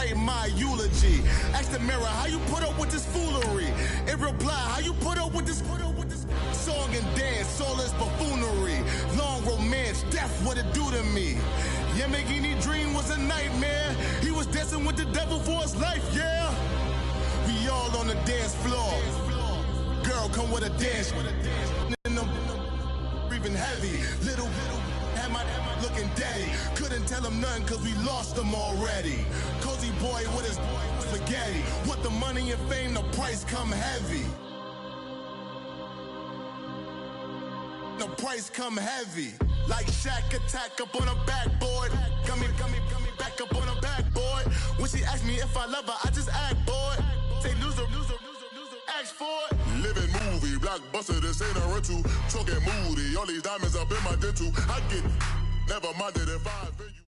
write my eulogy. Ask the mirror, how you put up with this foolery? It reply, how you put up with this song and dance, soulless buffoonery. Long romance, death, what it do to me? Yamagini dream was a nightmare. He was dancing with the devil for his life, yeah. We all on the dance floor. Girl, come with a dance. Breathing heavy. Little, am I looking daddy? Couldn't tell him nothing cause we lost him already. Cozy boy with his spaghetti. Want the money and fame, the price come heavy. The price come heavy. Like Shaq attack up on a backboard. Gummy, back up on a backboard. When she asked me if I love her, I just act bored. Say loser, ask for it. Living movie, blockbuster, this ain't a rental. Talking moody, all these diamonds up in my dental. I get never minded if I offend you.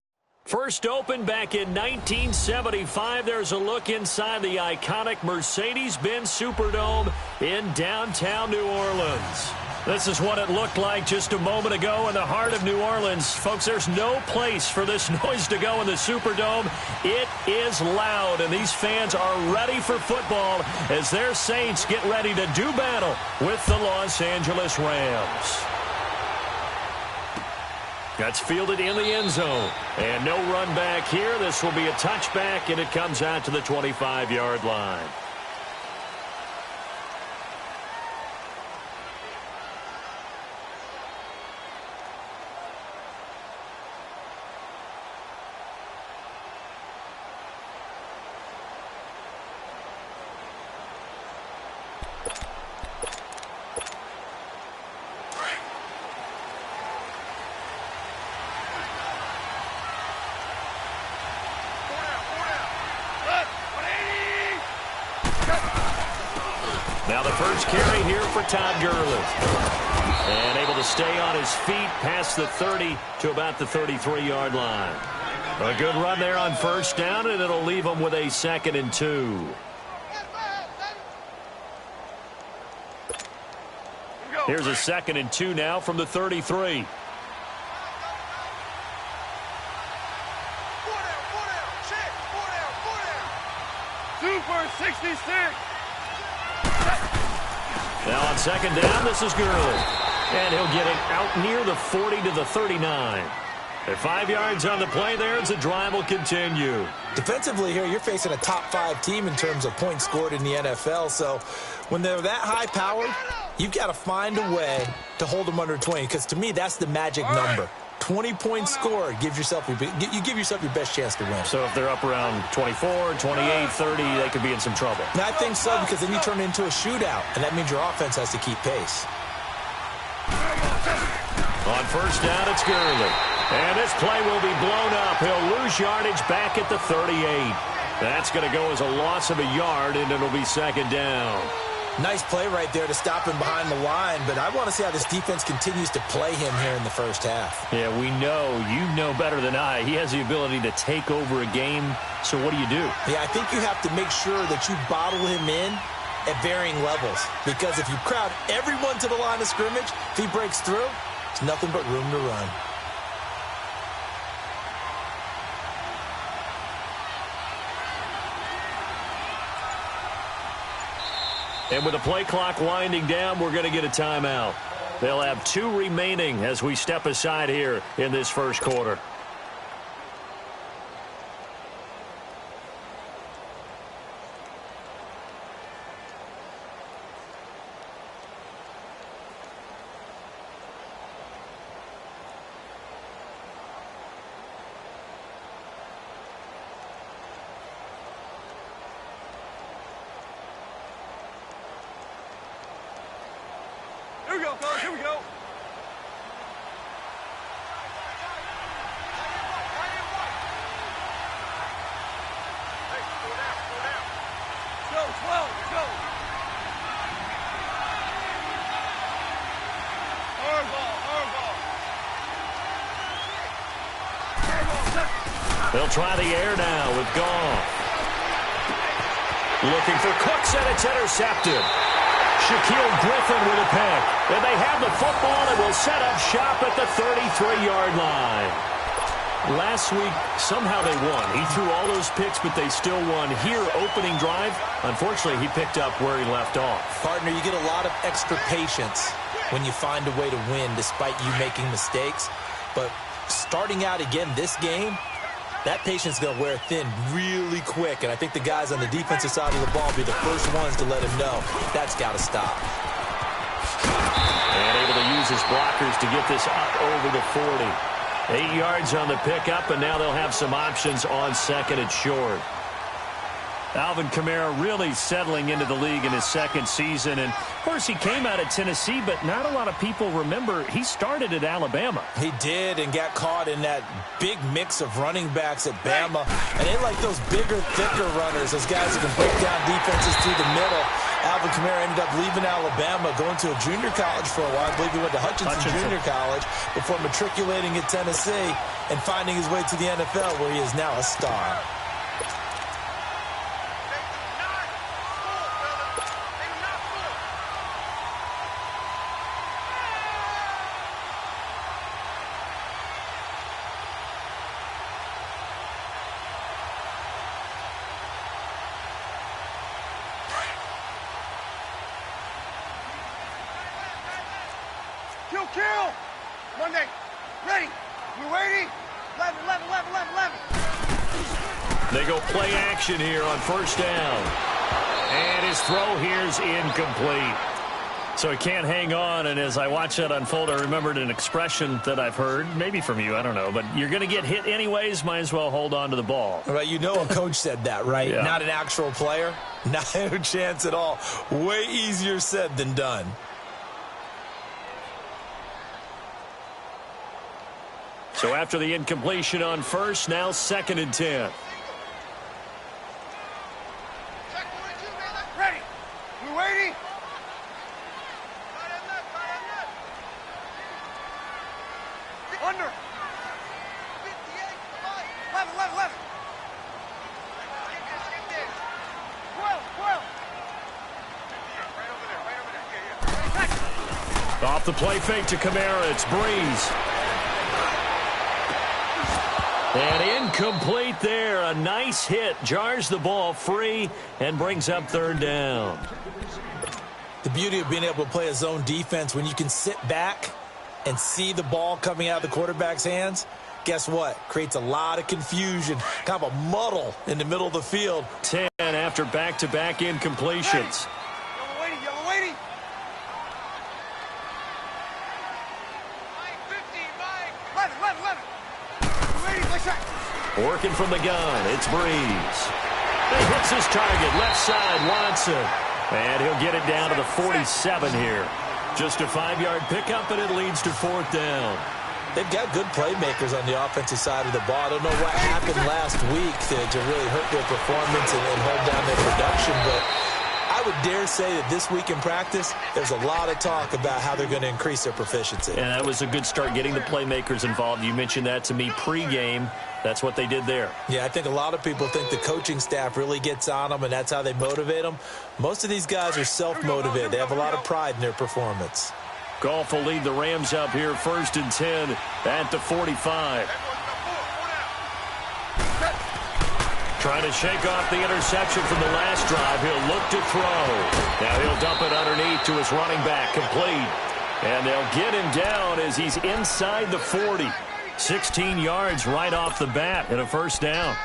First opened back in 1975. There's a look inside the iconic Mercedes-Benz Superdome in downtown New Orleans. This is what it looked like just a moment ago in the heart of New Orleans. Folks, there's no place for this noise to go in the Superdome. It is loud, and these fans are ready for football as their Saints get ready to do battle with the Los Angeles Rams. That's fielded in the end zone. And no run back here. This will be a touchback, and it comes out to the 25-yard line. Now the first carry here for Todd Gurley. And able to stay on his feet past the 30 to about the 33-yard line. A good run there on first down, and it'll leave him with a 2nd and 2. Here's a 2nd and 2 now from the 33. Super 66. Now on 2nd down, this is Gurley. And he'll get it out near the 40 to the 39. At 5 yards on the play there, as the drive will continue. Defensively here, you're facing a top 5 team in terms of points scored in the NFL. So when they're that high powered, you've got to find a way to hold them under 20. Because to me, that's the magic number. 20 points scored gives yourself you give yourself your best chance to win. So if they're up around 24, 28, 30, they could be in some trouble. And I think so, because then you turn it into a shootout, and that means your offense has to keep pace. On first down, it's Gurley. And this play will be blown up. He'll lose yardage back at the 38. That's going to go as a loss of a yard, and it'll be 2nd down. Nice play right there to stop him behind the line, but I want to see how this defense continues to play him here in the first half. Yeah, we know. You know better than I. He has the ability to take over a game, so what do you do? Yeah, I think you have to make sure that you bottle him in at varying levels, because if you crowd everyone to the line of scrimmage, if he breaks through, it's nothing but room to run. And with the play clock winding down, we're going to get a timeout. They'll have 2 remaining as we step aside here in this first quarter. Here we go, fellas. Here we go. Hey, slow down, slow down. Slow, slow. Hard ball, hard ball. They'll try the air now with Goff. Looking for Cooks, and it's intercepted. Shaquille Griffin with a pick. And they have the football and will set up shop at the 33-yard line. last week, somehow they won. He threw all those picks, but they still won. Here, opening drive, unfortunately, he picked up where he left off. Partner, you get a lot of extra patience when you find a way to win despite you making mistakes. But starting out again this game, that patience is going to wear thin really quick. And I think the guys on the defensive side of the ball will be the first ones to let him know that's got to stop. And able to use his blockers to get this up over the 40. 8 yards on the pickup, and now they'll have some options on second and short. Alvin Kamara really settling into the league in his second season. And, of course, he came out of Tennessee, but not a lot of people remember he started at Alabama. He did, and got caught in that big mix of running backs at Bama. And they like those bigger, thicker runners, those guys who can break down defenses through the middle. Alvin Kamara ended up leaving Alabama, going to a junior college for a while. I believe he went to Hutchinson Junior College before matriculating at Tennessee and finding his way to the NFL, where he is now a star. Kill! Monday, ready. You ready? 11. They go play action here on first down. And his throw here's incomplete. So he can't hang on, and as I watch that unfold, I remembered an expression that I've heard, maybe from you, I don't know, but you're going to get hit anyways, might as well hold on to the ball. Right, you know a coach said that, right? Yeah. Not an actual player. Not a chance at all. Way easier said than done. So after the incompletion on first, now second and 10. Ready. You ready? Under. 11. 12. Off the play fake to Kamara, it's Breeze. And incomplete there. A nice hit. Jars the ball free and brings up third down. The beauty of being able to play a zone defense, when you can sit back and see the ball coming out of the quarterback's hands, guess what? Creates a lot of confusion, kind of a muddle in the middle of the field. 10 after back-to-back incompletions. Yellow waiting. Mike, 11. Working from the gun, it's Breeze. He hits his target, left side, Watson. And he'll get it down to the 47 here. Just a 5-yard pickup, and it leads to fourth down. They've got good playmakers on the offensive side of the ball. I don't know what happened last week to really hurt their performance and hold down their production, but I would dare say that this week in practice, there's a lot of talk about how they're going to increase their proficiency. And that was a good start, getting the playmakers involved. You mentioned that to me pregame. That's what they did there. Yeah, I think a lot of people think the coaching staff really gets on them, and that's how they motivate them. Most of these guys are self-motivated. They have a lot of pride in their performance. Goff will lead the Rams up here, first and 10 at the 45. Trying to shake off the interception from the last drive. He'll look to throw. Now he'll dump it underneath to his running back, complete. And they'll get him down as he's inside the 40. 16 yards right off the bat and a first down.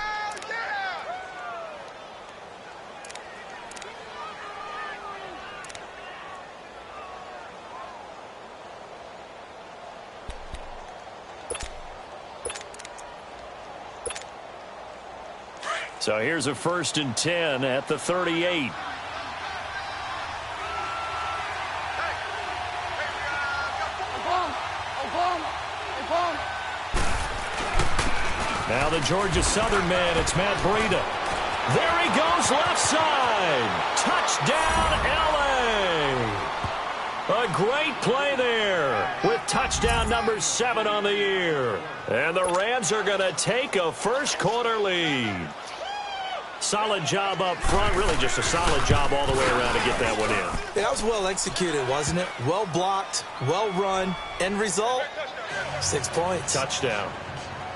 So here's a first and 10 at the 38. Now the Georgia Southern man, it's Matt Breida. There he goes, left side. Touchdown, L.A. A great play there with touchdown number 7 on the year. And the Rams are going to take a first quarter lead. Solid job up front, really just a solid job all the way around to get that one in. That was well executed, wasn't it? Well blocked, well run. End result, 6 points. Touchdown.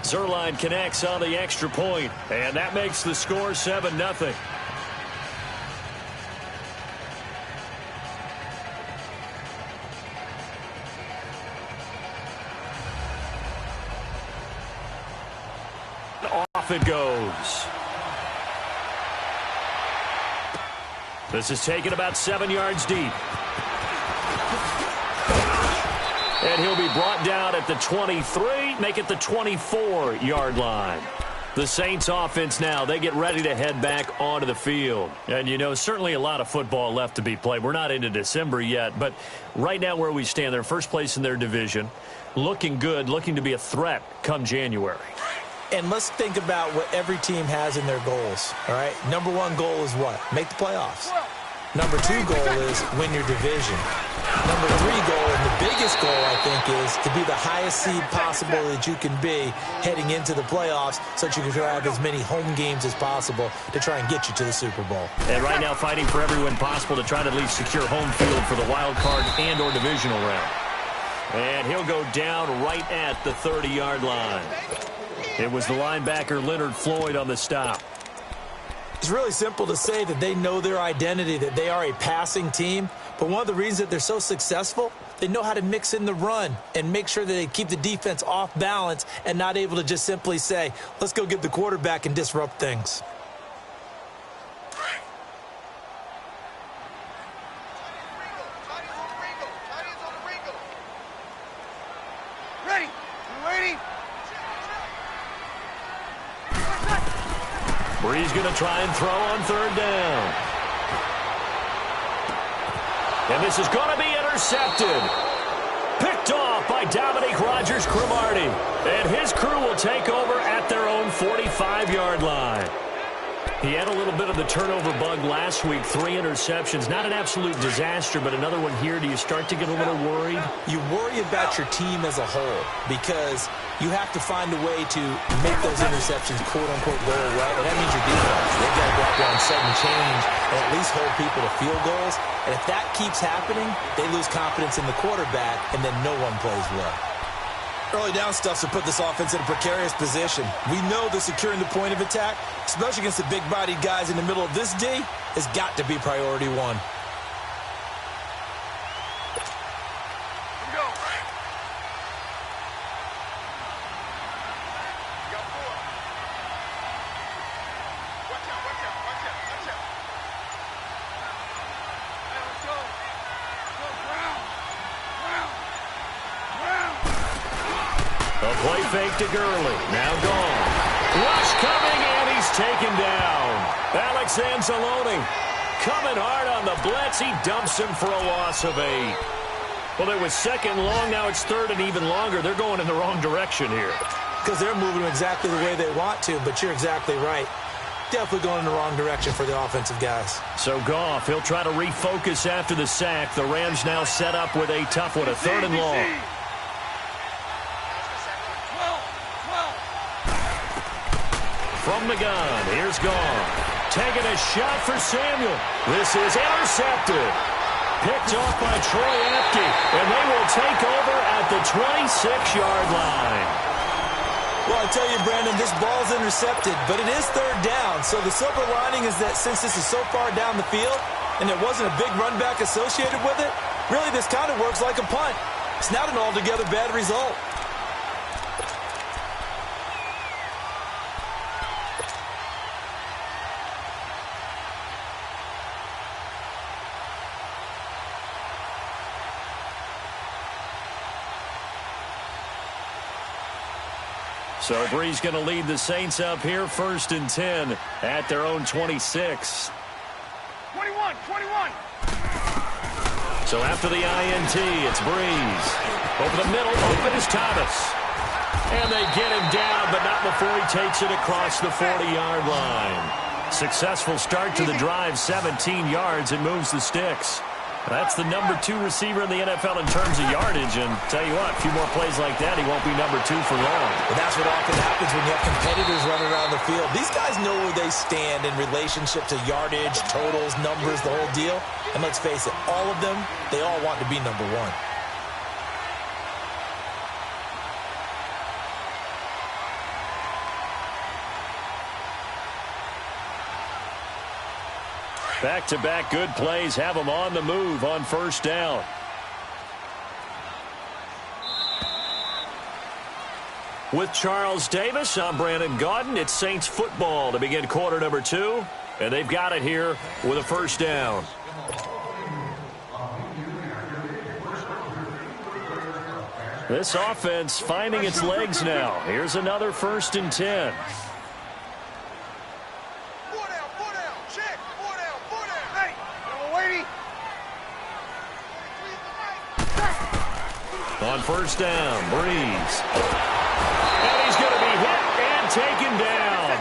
Zerline connects on the extra point, and that makes the score 7-0. Off it goes. This is taken about 7 yards deep. And he'll be brought down at the 23, make it the 24-yard line. The Saints offense now, they get ready to head back onto the field. And, you know, certainly a lot of football left to be played. We're not into December yet, but right now where we stand, they're first place in their division, looking good, looking to be a threat come January. And let's think about what every team has in their goals, all right? Number one goal is what? Make the playoffs. Number two goal is win your division. Number three goal, and the biggest goal, I think, is to be the highest seed possible that you can be heading into the playoffs so that you can have as many home games as possible to try and get you to the Super Bowl. And right now fighting for every win possible to try to at least secure home field for the wild card and or divisional round. And he'll go down right at the 30-yard line. It was the linebacker Leonard Floyd on the stop. It's really simple to say that they know their identity, that they are a passing team. But one of the reasons that they're so successful, they know how to mix in the run and make sure that they keep the defense off balance and not able to just simply say, let's go get the quarterback and disrupt things. Ready? You waiting? Bree's going to try and throw on third down. And this is going to be intercepted. Picked off by Dominique Rodgers-Cromartie. And his crew will take over at their own 45-yard line. He had a little bit of the turnover bug last week, 3 interceptions. Not an absolute disaster, but another one here. Do you start to get a little worried? You worry about your team as a whole because you have to find a way to make those interceptions, quote-unquote, go away. And that means your defense. They've got to go out there and sudden change and at least hold people to field goals. And if that keeps happening, they lose confidence in the quarterback, and then no one plays well. Early down stuffs have put this offense in a precarious position. We know that securing the point of attack, especially against the big-bodied guys in the middle of this D, has got to be priority one. Play fake to Gurley. Now gone. Rush coming, and he's taken down. Alex Anzalone coming hard on the blitz. He dumps him for a loss of 8. Well, it was second long. Now it's third and even longer. They're going in the wrong direction here. Because they're moving exactly the way they want to, but you're exactly right. Definitely going in the wrong direction for the offensive guys. So Goff, he'll try to refocus after the sack. The Rams now set up with a tough one, a third and long. From the gun, here's Goff. Taking a shot for Samuel. This is intercepted. Picked off by Troy Apke, and they will take over at the 26-yard line. Well, I tell you, Brandon, this ball's intercepted, but it is third down. So the silver lining is that since this is so far down the field and there wasn't a big run back associated with it, really this kind of works like a punt. It's not an altogether bad result. So Bree's going to lead the Saints up here, 1st and 10 at their own 26. 21. So after the INT, it's Breeze. Over the middle, open is Thomas. And they get him down, but not before he takes it across the 40-yard line. Successful start to the drive, 17 yards, and moves the sticks. That's the number 2 receiver in the NFL in terms of yardage. And tell you what, a few more plays like that, he won't be number 2 for long. Well, that's what often happens when you have competitors running around the field. These guys know where they stand in relationship to yardage, totals, numbers, the whole deal. And let's face it, all of them, they all want to be number 1. Back-to-back good plays have them on the move on first down. With Charles Davis, I'm Brandon Gaudin. It's Saints football to begin quarter number 2. And they've got it here with a first down. This offense finding its legs now. Here's another 1st and 10. On first down, Breeze. And he's going to be hit and taken down.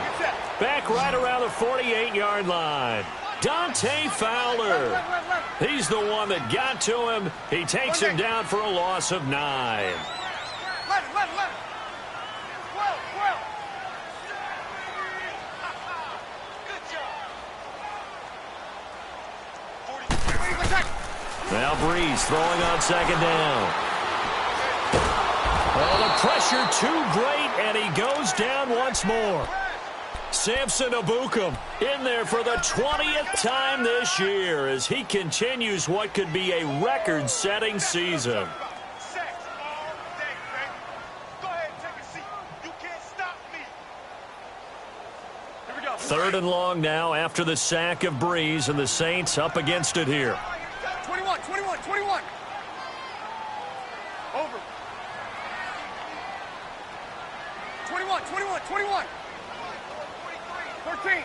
Back right around the 48-yard line. Dante Fowler. He's the one that got to him. He takes him down for a loss of 9. Let him. Well. Good job. Now Breeze throwing on second down. Oh, the pressure too great, and he goes down once more. Samson Abukum in there for the 20th time this year as he continues what could be a record-setting season. Third and long now after the sack of Breeze, and the Saints up against it here. 21. Over. 21. 13.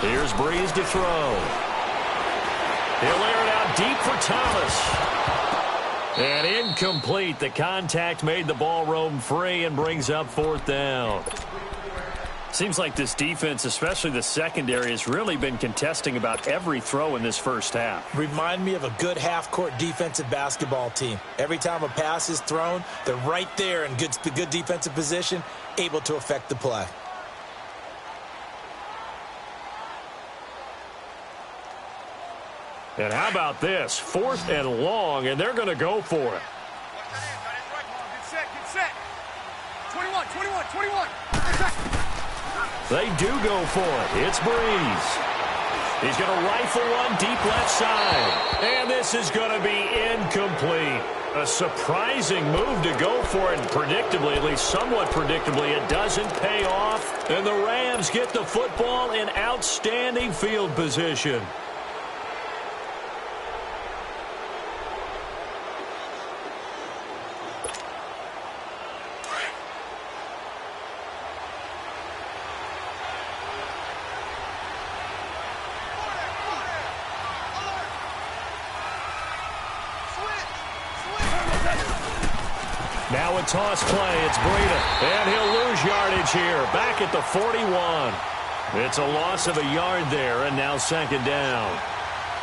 Here's Breeze to throw. He'll air it out deep for Thomas. And incomplete. The contact made the ball roam free and brings up 4th down. Seems like this defense, especially the secondary, has really been contesting about every throw in this first half. Remind me of a good half-court defensive basketball team. Every time a pass is thrown, they're right there in good defensive position, able to affect the play. And how about this? 4th and long, and they're going to go for it. Get set. 21. They do go for it. It's Breeze. He's going to rifle one deep left side. And this is going to be incomplete. A surprising move to go for it. Predictably, at least somewhat predictably, it doesn't pay off. And the Rams get the football in outstanding field position. Now a toss play. It's Breida. And he'll lose yardage here. Back at the 41. It's a loss of a yard there, and now 2nd down.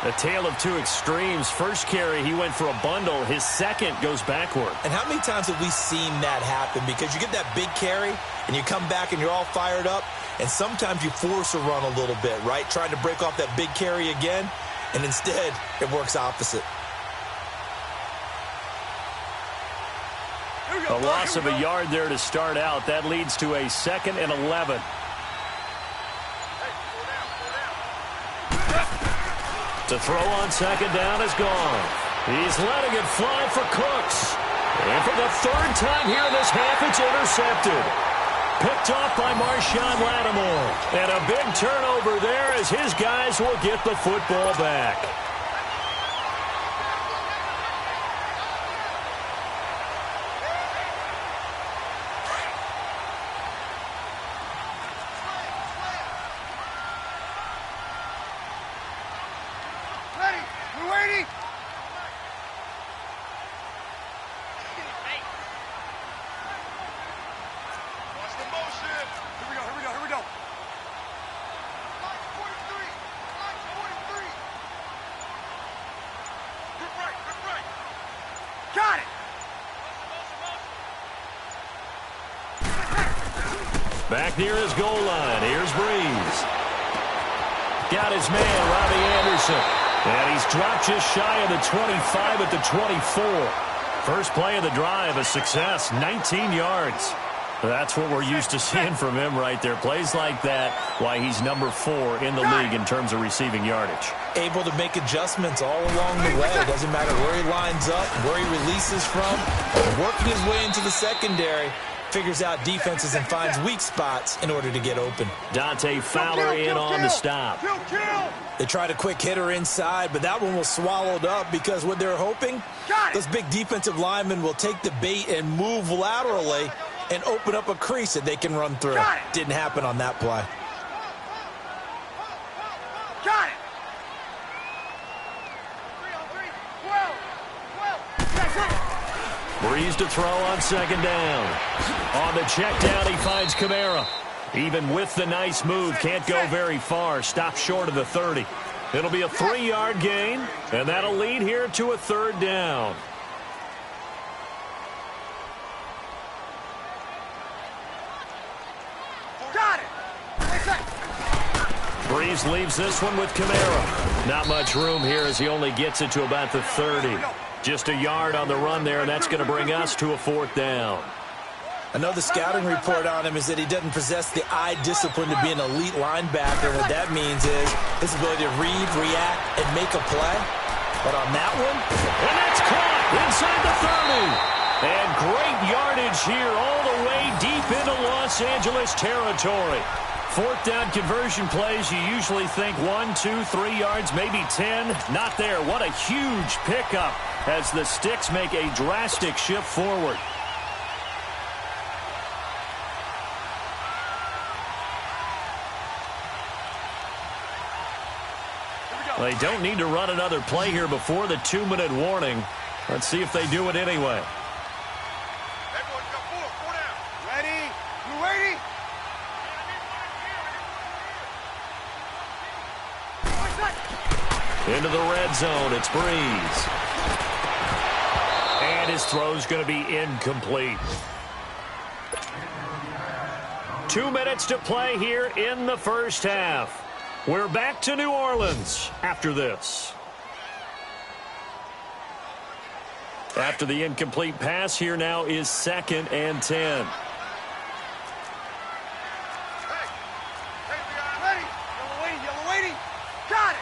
A tale of two extremes. First carry, he went for a bundle. His second goes backward. And how many times have we seen that happen? Because you get that big carry, and you come back and you're all fired up, and sometimes you force a run a little bit, right? Trying to break off that big carry again, and instead it works opposite. A loss of a yard there to start out. That leads to a 2nd and 11. To throw on second down is gone. He's letting it fly for Cooks. And for the 3rd time here in this half, it's intercepted. Picked off by Marshawn Lattimore. And a big turnover there as his guys will get the football back. Back near his goal line. Here's Breeze. Got his man, Robbie Anderson. And he's dropped just shy of the 25 at the 24. First play of the drive, a success, 19 yards. That's what we're used to seeing from him right there. Plays like that, why he's number 4 in the league in terms of receiving yardage. Able to make adjustments all along the way. It doesn't matter where he lines up, where he releases from. Working his way into the secondary, figures out defenses and finds weak spots in order to get open. Dante Fowler in on the stop. They tried a quick hitter inside, but that one was swallowed up because what they're hoping, those big defensive linemen will take the bait and move laterally and open up a crease that they can run through. Didn't happen on that play. Got it. Breeze to throw on second down. On the check down, he finds Kamara. Even with the nice move, can't go very far. Stops short of the 30. It'll be a 3-yard gain, and that'll lead here to a third down. Got it. Breeze leaves this one with Kamara. Not much room here as he only gets it to about the 30. Just a yard on the run there, and that's going to bring us to a 4th down. Another scouting report on him is that he doesn't possess the eye discipline to be an elite linebacker. What that means is his ability to read, react, and make a play. But on that one, and that's caught inside the 30. And great yardage here all the way deep into Los Angeles territory. 4th down conversion plays, you usually think 1, 2, 3 yards, maybe 10. Not there. What a huge pickup as the Sticks make a drastic shift forward. They don't need to run another play here before the 2-minute warning. Let's see if they do it anyway. Everyone go four down. Ready? You ready? Into the red zone, it's Breeze. And his throw's going to be incomplete. 2 minutes to play here in the first half. We're back to New Orleans after this. After the incomplete pass, here now is 2nd and 10. Ready? Yellow waiting. Got it.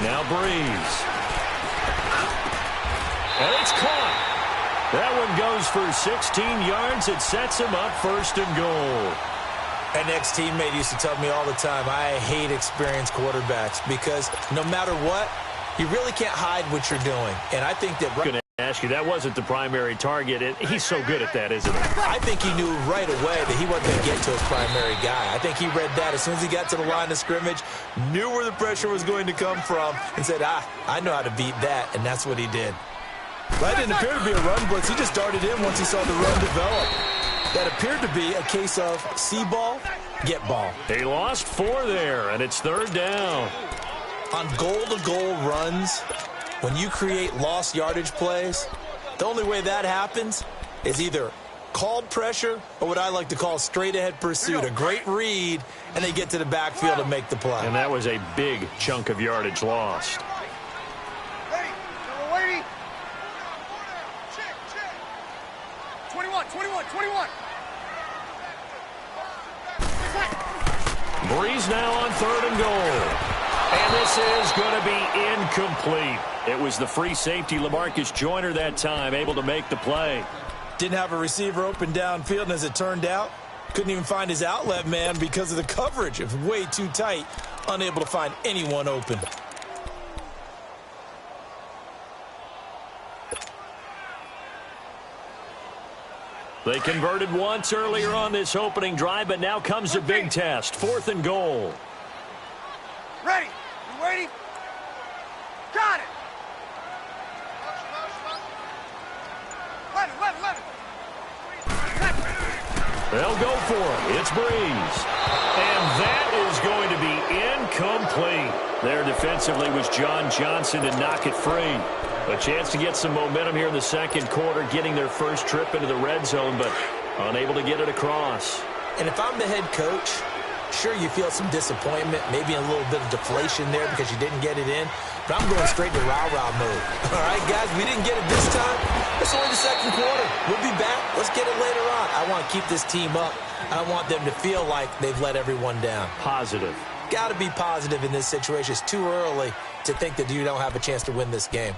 Now Breeze. And it's caught. That one goes for 16 yards. It sets him up 1st and goal. An ex-teammate used to tell me all the time, I hate experienced quarterbacks because no matter what, you really can't hide what you're doing. And I think that... I'm going to ask you, that wasn't the primary target. He's so good at that, isn't he? I think he knew right away that he wasn't going to get to his primary guy. I think he read that as soon as he got to the line of scrimmage, knew where the pressure was going to come from, and said, I know how to beat that, and that's what he did. That didn't appear to be a run blitz. He just darted in once he saw the run develop. That appeared to be a case of see ball, get ball. He lost 4 there, and it's 3rd down. On goal-to-goal runs, when you create lost yardage plays, the only way that happens is either called pressure or what I like to call straight-ahead pursuit, a great read, and they get to the backfield and make the play. And that was a big chunk of yardage lost. Ready? Yellow waiting. 21. Breeze now on 3rd and goal. And this is going to be incomplete. It was the free safety, LaMarcus Joyner, that time, able to make the play. Didn't have a receiver open downfield, and as it turned out, couldn't even find his outlet man because of the coverage. It was way too tight, unable to find anyone open. They converted once earlier on this opening drive, but now comes a big test. 4th and goal. Ready? You ready? Got it. 11. They'll go for it. It's Breeze. And that is going to be incomplete. There defensively was John Johnson to knock it free. A chance to get some momentum here in the 2nd quarter, getting their first trip into the red zone, but unable to get it across. And if I'm the head coach, Sure, you feel some disappointment, maybe a little bit of deflation there because you didn't get it in, but I'm going straight to rah-rah mode. All right, guys, we didn't get it this time. It's only the second quarter. We'll be back. Let's get it later on. I want to keep this team up. I don't want them to feel like they've let everyone down. Positive. Got to be positive in this situation. It's too early to think that you don't have a chance to win this game.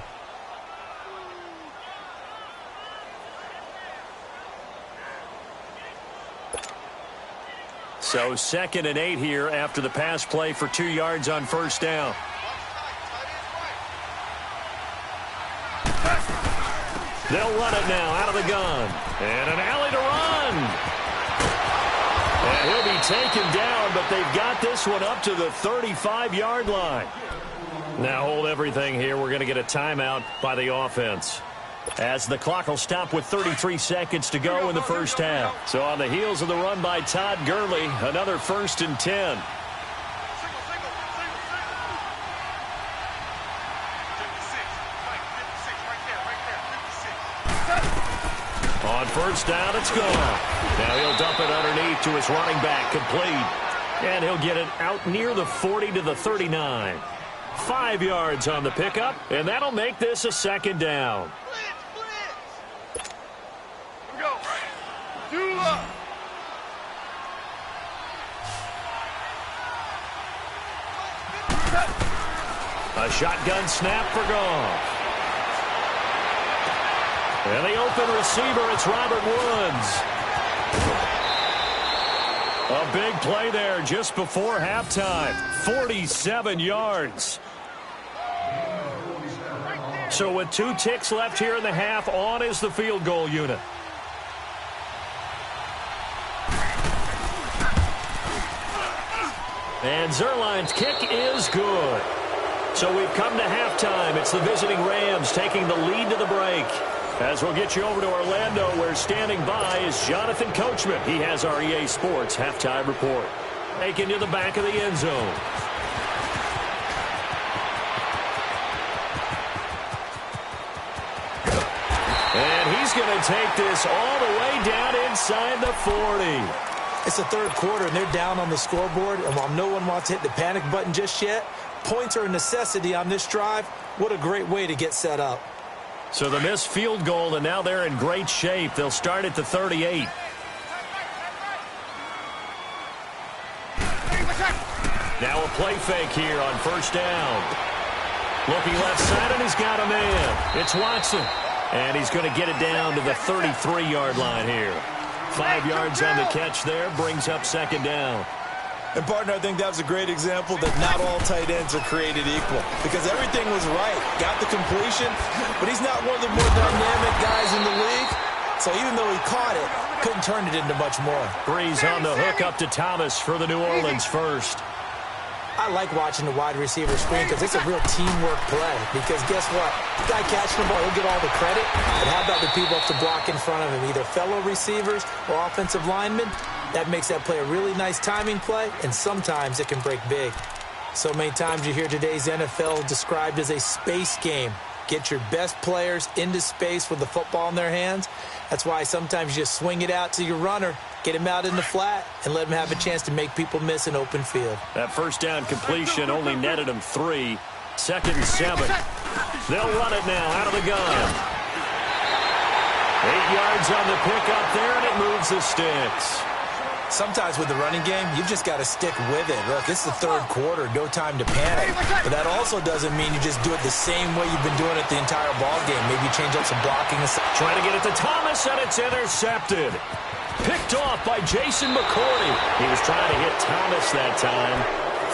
So 2nd and 8 here after the pass play for 2 yards on first down. They'll run it now out of the gun. And an alley to run. And he'll be taken down, but they've got this one up to the 35-yard line. Now hold everything here. We're going to get a timeout by the offense, as the clock will stop with 33 seconds to go in the first half. So on the heels of the run by Todd Gurley, another 1st and 10. On first down, it's gone. Now he'll dump it underneath to his running back, complete. And he'll get it out near the 40 to the 39. 5 yards on the pickup, and that'll make this a 2nd down. A shotgun snap for Goff. And the open receiver, it's Robert Woods. A big play there just before halftime. 47 yards. So with 2 ticks left here in the half, on is the field goal unit. And Zerline's kick is good. So we've come to halftime. It's the visiting Rams taking the lead to the break. As we'll get you over to Orlando, where standing by is Jonathan Coachman. He has our EA Sports halftime report. Taken to the back of the end zone. And he's going to take this all the way down inside the 40. It's the third quarter, and they're down on the scoreboard. And while no one wants to hit the panic button just yet, points are a necessity on this drive. What a great way to get set up. So the missed field goal, and now they're in great shape. They'll start at the 38. Now a play fake here on first down. Looking left side, and he's got a man. It's Watson. And he's going to get it down to the 33-yard line here. 5 yards on the catch there, brings up 2nd down. And, partner, I think that was a great example that not all tight ends are created equal, because everything was right. Got the completion, but he's not one of the more dynamic guys in the league. So even though he caught it, couldn't turn it into much more. Breeze on the hook up to Thomas for the New Orleans first. I like watching the wide receiver screen because it's a real teamwork play. Because guess what? The guy catching the ball, he'll get all the credit. But how about the people up to block in front of him, either fellow receivers or offensive linemen? That makes that play a really nice timing play, and sometimes it can break big. So many times you hear today's NFL described as a space game. Get your best players into space with the football in their hands. That's why sometimes you just swing it out to your runner, get him out in the flat, and let him have a chance to make people miss an open field. That first down completion only netted him 3. 2nd and 7. They'll run it now out of the gun. 8 yards on the pickup there, and it moves the sticks. Sometimes with the running game, you've just got to stick with it. Look, it's the third quarter, no time to panic. But that also doesn't mean you just do it the same way you've been doing it the entire ball game. Maybe change up some blocking. Trying to get it to Thomas, and it's intercepted. Picked off by Jason McCourty. He was trying to hit Thomas that time.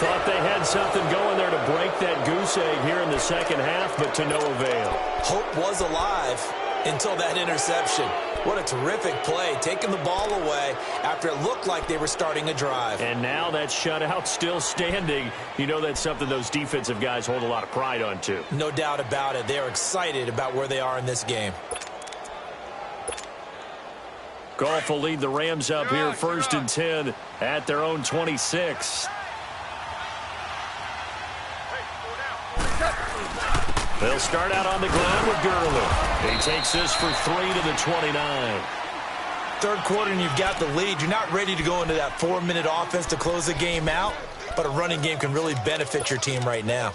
Thought they had something going there to break that goose egg here in the second half, but to no avail. Hope was alive until that interception. What a terrific play, taking the ball away after it looked like they were starting a drive. And now that shutout still standing. You know that's something those defensive guys hold a lot of pride on, too. No doubt about it. They're excited about where they are in this game. Goff will lead the Rams up here 1st and 10 at their own 26. They'll start out on the ground with Gurley. He takes this for 3 to the 29. Third quarter and you've got the lead. You're not ready to go into that 4-minute offense to close the game out, but a running game can really benefit your team right now.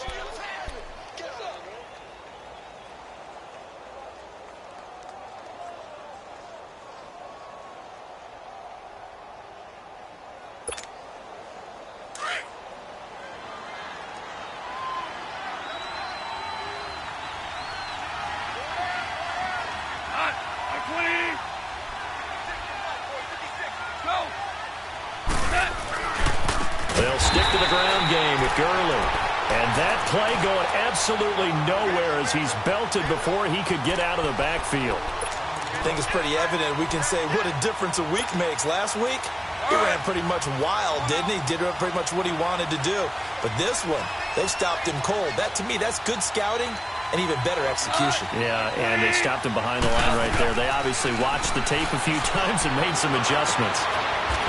They'll stick to the ground game with Gurley. And that play going absolutely nowhere as he's belted before he could get out of the backfield. I think it's pretty evident. We can say what a difference a week makes. Last week, he ran pretty much wild, didn't he? Did pretty much what he wanted to do. But this one, they stopped him cold. That, to me, that's good scouting and even better execution. Yeah, and they stopped him behind the line right there. They obviously watched the tape a few times and made some adjustments.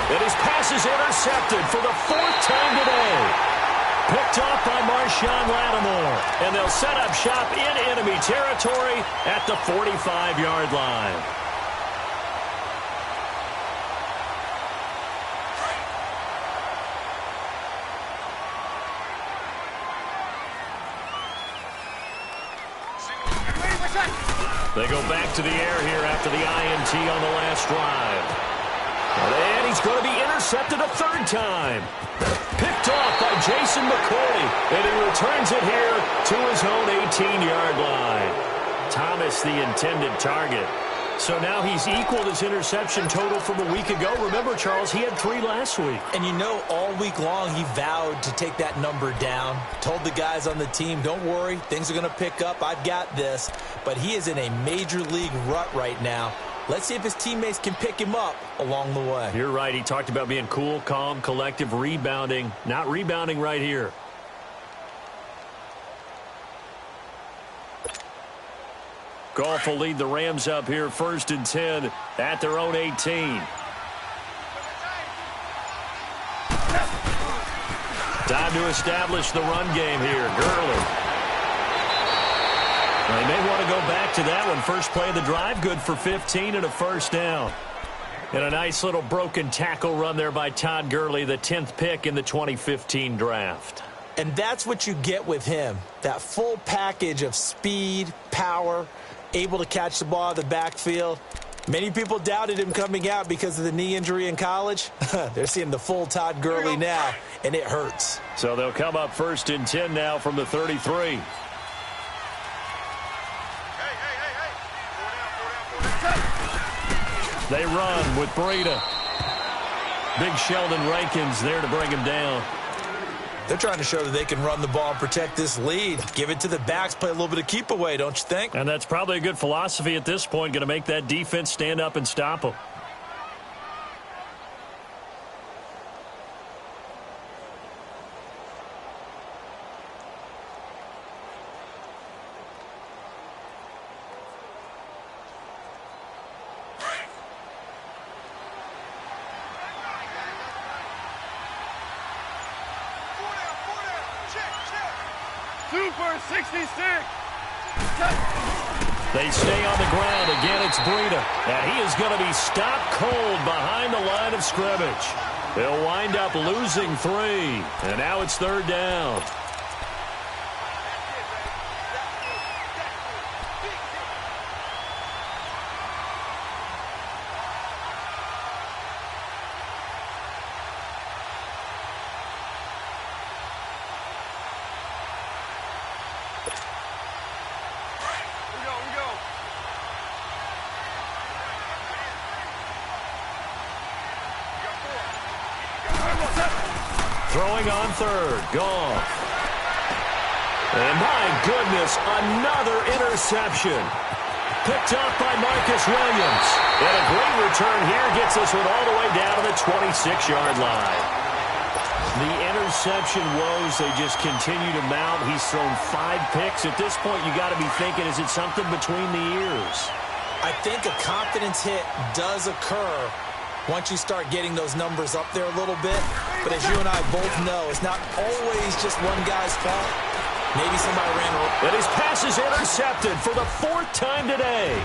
And his pass is intercepted for the 4th time today. Picked off by Marshawn Lattimore. And they'll set up shop in enemy territory at the 45-yard line. They go back to the air here after the INT on the last drive. And he's going to be intercepted a 3rd time. Picked off by Jason McCoy. And he returns it here to his own 18-yard line. Thomas, the intended target. So now he's equaled his interception total from a week ago. Remember, Charles, he had 3 last week. And you know, all week long he vowed to take that number down. Told the guys on the team, don't worry, things are going to pick up. I've got this. But he is in a major league rut right now. Let's see if his teammates can pick him up along the way. You're right. He talked about being cool, calm, collective, rebounding. Not rebounding right here. Goff will lead the Rams up here 1st and 10 at their own 18. Time to establish the run game here. Gurley. They may want to go back to that one. First play of the drive, good for 15 and a 1st down. And a nice little broken tackle run there by Todd Gurley, the 10th pick in the 2015 draft. And that's what you get with him, that full package of speed, power, able to catch the ball out of the backfield. Many people doubted him coming out because of the knee injury in college. They're seeing the full Todd Gurley now, and it hurts. So they'll come up 1st and 10 now from the 33. They run with Breida. Big Sheldon Rankins there to bring him down. They're trying to show that they can run the ball and protect this lead. Give it to the backs, play a little bit of keep away, don't you think? And that's probably a good philosophy at this point, going to make that defense stand up and stop them. Super 66. They stay on the ground. Again, it's Breida. And he is going to be stopped cold behind the line of scrimmage. They'll wind up losing 3. And now it's 3rd down. Throwing on 3rd. Goff. And my goodness, another interception. Picked off by Marcus Williams. And a great return here gets this one all the way down to the 26-yard line. The interception woes, they just continue to mount. He's thrown 5 picks. At this point, you got to be thinking, is it something between the ears? I think a confidence hit does occur once you start getting those numbers up there a little bit. But as you and I both know, it's not always just one guy's fault. Maybe somebody ran over. And his pass is intercepted for the 4th time today.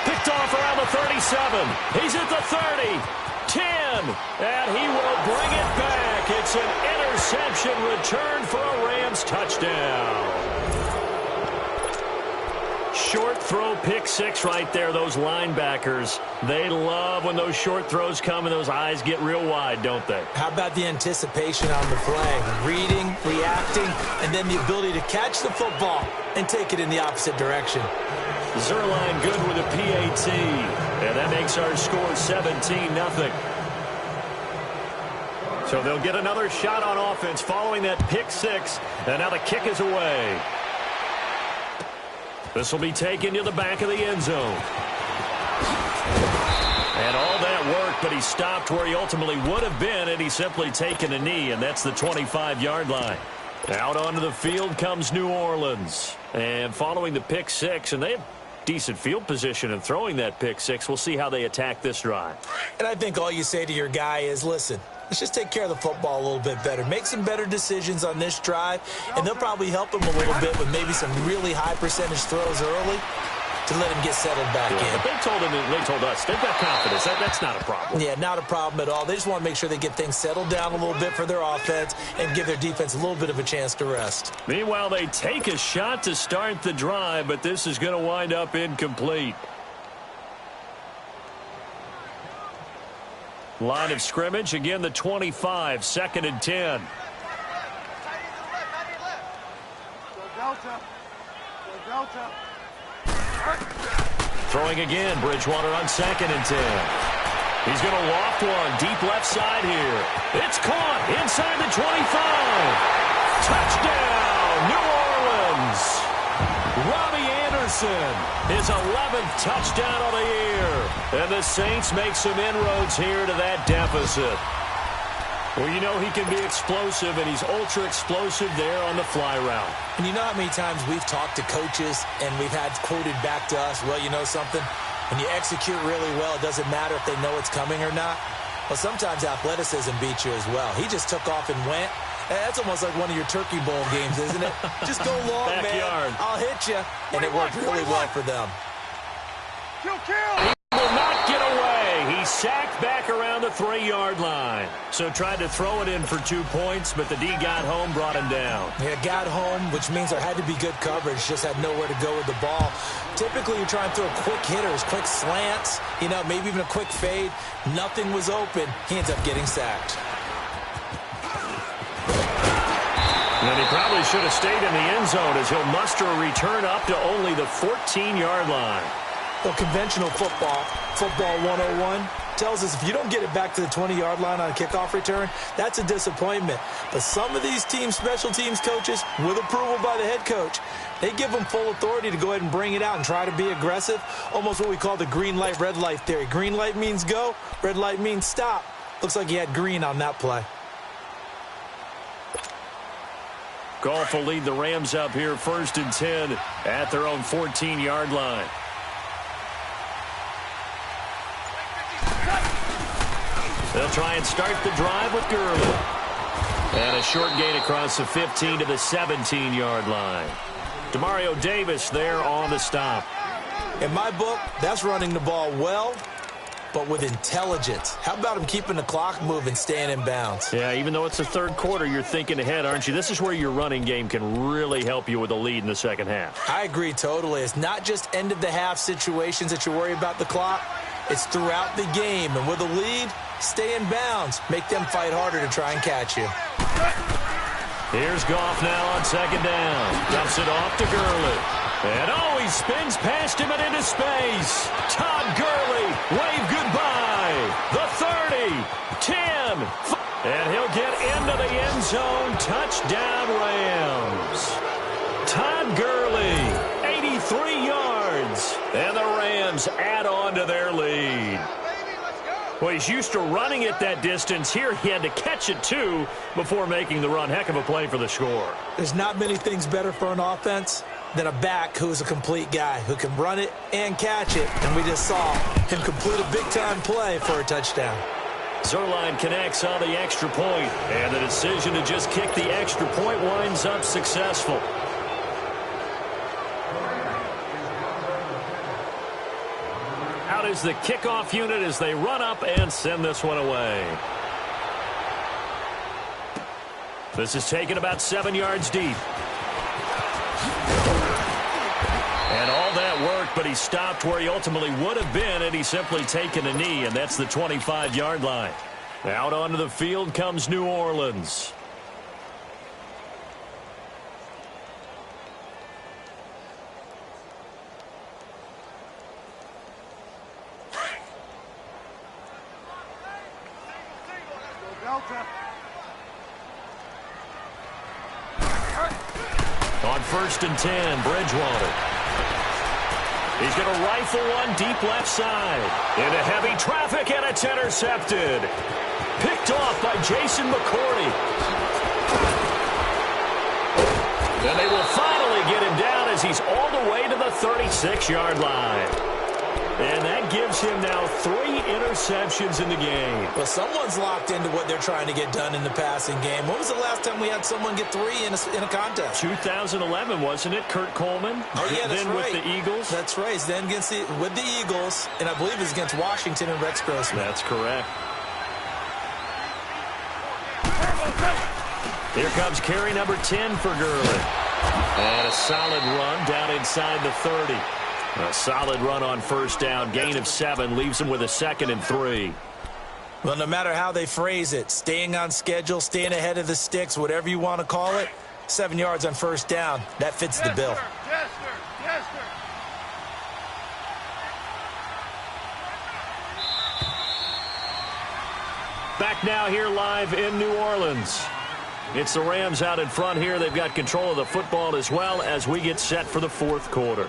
Picked off around the 37. He's at the 30. 10. And he will bring it back. It's an interception return for a Rams touchdown. Short throw, pick six right there. Those linebackers, they love when those short throws come and those eyes get real wide, don't they? How about the anticipation on the play? Reading, reacting, and then the ability to catch the football and take it in the opposite direction. Zerline good with a PAT. And that makes our score 17-0. So they'll get another shot on offense following that pick six. And now the kick is away. This will be taken to the back of the end zone. And all that work, but he stopped where he ultimately would have been, and he's simply taken a knee, and that's the 25-yard line. Out onto the field comes New Orleans. And following the pick six, and they have decent field position in throwing that pick six. We'll see how they attack this drive. And I think all you say to your guy is, listen, let's just take care of the football a little bit better. Make some better decisions on this drive, and they'll probably help him a little bit with maybe some really high percentage throws early to let him get settled back in. But they told us, they've got confidence. That's not a problem. Yeah, not a problem at all. They just want to make sure they get things settled down a little bit for their offense and give their defense a little bit of a chance to rest. Meanwhile, they take a shot to start the drive, but this is going to wind up incomplete. Line of scrimmage, again the 25, 2nd and 10. Throwing again, Bridgewater on 2nd and 10. He's going to loft one, deep left side here. It's caught inside the 25. Touchdown, New Orleans. Robbie Anderson, his 11th touchdown of the year. And the Saints make some inroads here to that deficit. Well, you know he can be explosive, and he's ultra-explosive there on the fly route. And you know how many times we've talked to coaches and we've had quoted back to us, well, you know something? When you execute really well, it doesn't matter if they know it's coming or not. Well, sometimes athleticism beats you as well. He just took off and went. That's almost like one of your Turkey Bowl games, isn't it? Just go long, Backyard. man. I'll hit you. And it worked really well for them. Kill. He will not get away. He sacked back around the 3-yard line. So tried to throw it in for 2 points, but the D got home, brought him down. Yeah, got home, which means there had to be good coverage. Just had nowhere to go with the ball. Typically, you're trying to throw quick hitters, quick slants, you know, maybe even a quick fade. Nothing was open. He ends up getting sacked. And he probably should have stayed in the end zone as he'll muster a return up to only the 14-yard line. Well, conventional football 101, tells us if you don't get it back to the 20-yard line on a kickoff return, that's a disappointment. But some of these teams, special teams coaches, with approval by the head coach, they give them full authority to go ahead and bring it out and try to be aggressive, almost what we call the green light, red light theory. Green light means go, red light means stop. Looks like he had green on that play. Goff will lead the Rams up here 1st and 10 at their own 14-yard line. They'll try and start the drive with Gurley. And a short gain across the 15 to the 17-yard line. Demario Davis there on the stop. In my book, that's running the ball well, but with intelligence. How about him keeping the clock moving, staying in bounds? Yeah, even though it's the 3rd quarter, you're thinking ahead, aren't you? This is where your running game can really help you with a lead in the 2nd half. I agree totally. It's not just end-of-the-half situations that you worry about the clock. It's throughout the game. And with a lead, stay in bounds. Make them fight harder to try and catch you. Here's Goff now on 2nd down. Dumps it off to Gurley. And he spins past him and into space. Todd Gurley, wave goodbye. The 30, 10, and he'll get into the end zone. Touchdown Rams. Todd Gurley, 83 yards. And the Rams add on to their lead. Well, he's used to running it that distance. Here he had to catch it, too, before making the run. Heck of a play for the score. There's not many things better for an offense than a back who's a complete guy, who can run it and catch it. And we just saw him complete a big-time play for a touchdown. Zerline connects on the extra point, and the decision to just kick the extra point winds up successful. Out is the kickoff unit as they run up and send this one away. This is taken about 7 yards deep. And all that worked, but he stopped where he ultimately would have been had he simply taken a knee, and that's the 25-yard line. Out onto the field comes New Orleans. On 1st and 10, Bridgewater. He's going to rifle one deep left side. Into heavy traffic, and it's intercepted. Picked off by Jason McCourty. And they will finally get him down as he's all the way to the 36-yard line. And that gives him now 3 interceptions in the game. Well, someone's locked into what they're trying to get done in the passing game. When was the last time we had someone get 3 in a contest? 2011, wasn't it? Kurt Coleman? Oh, yeah, that's then right. With the Eagles? That's right. Then with the Eagles, and I believe it was against Washington and Rex Grossman. That's correct. Here comes carry number 10 for Gurley. And a solid run down inside the 30. A solid run on 1st down. Gain of 7 leaves him with a 2nd and 3. Well, no matter how they phrase it, staying on schedule, staying ahead of the sticks, whatever you want to call it, 7 yards on 1st down, that fits the bill. Yes, sir. Yes, sir. Back now here live in New Orleans. It's the Rams out in front here. They've got control of the football as well as we get set for the 4th quarter.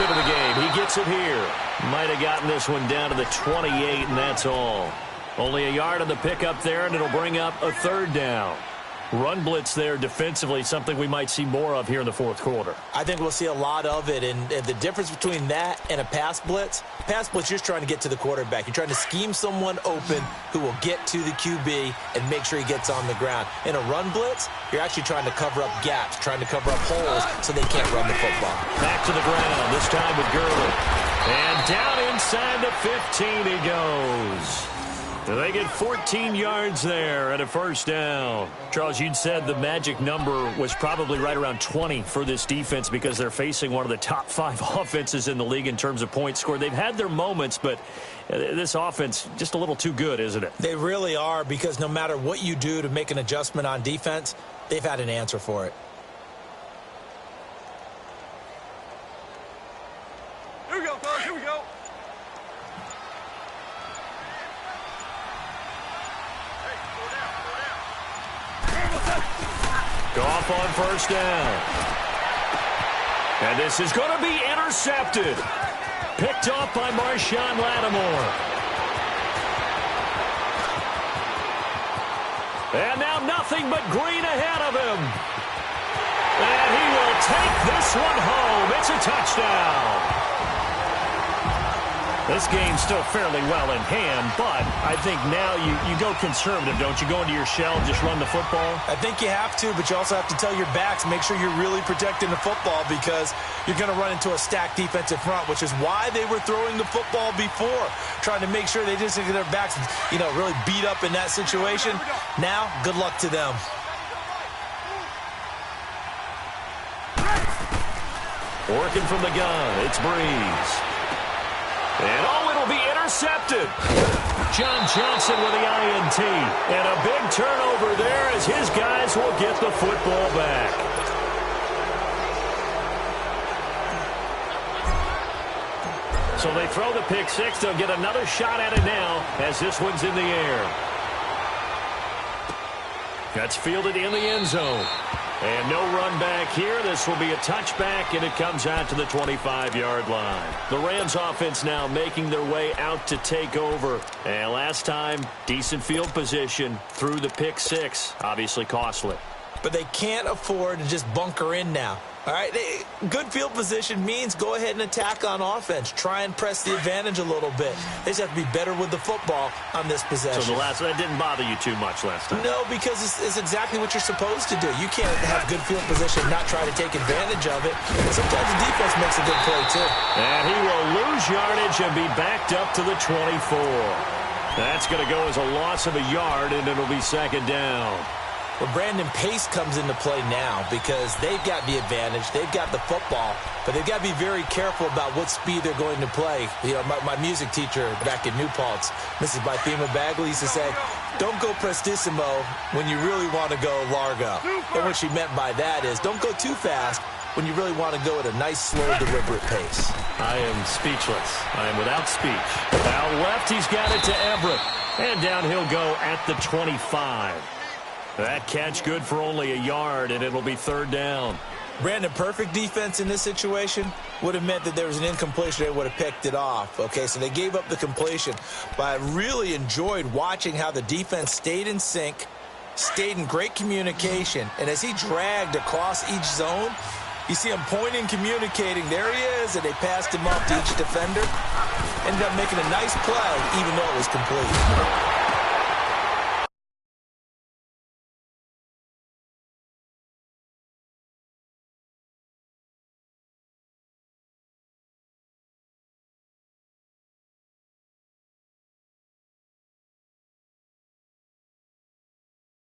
Of the game. He gets it here. Might have gotten this one down to the 28, and that's all. Only a yard on the pickup there, and it'll bring up a 3rd down. Run blitz there defensively, something we might see more of here in the 4th quarter. I think we'll see a lot of it, and the difference between that and a pass blitz, you're just trying to get to the quarterback. You're trying to scheme someone open who will get to the QB and make sure he gets on the ground. In a run blitz, you're actually trying to cover up gaps, trying to cover up holes so they can't run the football. Back to the ground, this time with Gurley. And down inside the 15 he goes. They get 14 yards there at a 1st down. Charles, you'd said the magic number was probably right around 20 for this defense because they're facing one of the top 5 offenses in the league in terms of points scored. They've had their moments, but this offense just a little too good, isn't it? They really are, because no matter what you do to make an adjustment on defense, they've had an answer for it. Here we go, fellas. Here we go. Goff on 1st down. And this is going to be intercepted. Picked off by Marshawn Lattimore. And now nothing but green ahead of him. And he will take this one home. It's a touchdown. This game's still fairly well in hand, but I think now you go conservative, don't you? Go into your shell, just run the football? I think you have to, but you also have to tell your backs, make sure you're really protecting the football, because you're going to run into a stacked defensive front, which is why they were throwing the football before, trying to make sure they didn't get their backs, really beat up in that situation. Now, good luck to them. Working from the gun, it's Breeze. And it'll be intercepted. John Johnson with the INT. And a big turnover there as his guys will get the football back. So they throw the pick six. They'll get another shot at it now as this one's in the air. That's fielded in the end zone. And no run back here. This will be a touchback, and it comes out to the 25-yard line. The Rams offense now making their way out to take over. And last time, decent field position through the pick six. Obviously costly. But they can't afford to just bunker in now. All right, good field position means go ahead and attack on offense. Try and press the advantage a little bit. They just have to be better with the football on this possession. So that didn't bother you too much last time? No, because it's exactly what you're supposed to do. You can't have good field position and not try to take advantage of it. And sometimes the defense makes a good play, too. And he will lose yardage and be backed up to the 24. That's going to go as a loss of a yard, and it'll be second down. Well, Brandon, pace comes into play now because they've got the advantage. They've got the football, but they've got to be very careful about what speed they're going to play. You know, my music teacher back in New Paltz, Mrs. Bythema Bagley, used to say, don't go prestissimo when you really want to go largo. And what she meant by that is don't go too fast when you really want to go at a nice, slow, deliberate pace. I am speechless. I am without speech. Out left, he's got it to Everett. And down he'll go at the 25. That catch good for only a yard, and it'll be third down. Brandon, perfect defense in this situation would have meant that there was an incompletion. They would have picked it off. Okay, so they gave up the completion. But I really enjoyed watching how the defense stayed in sync, stayed in great communication. And as he dragged across each zone, you see him pointing, communicating. There he is, and they passed him off to each defender. Ended up making a nice play, even though it was complete.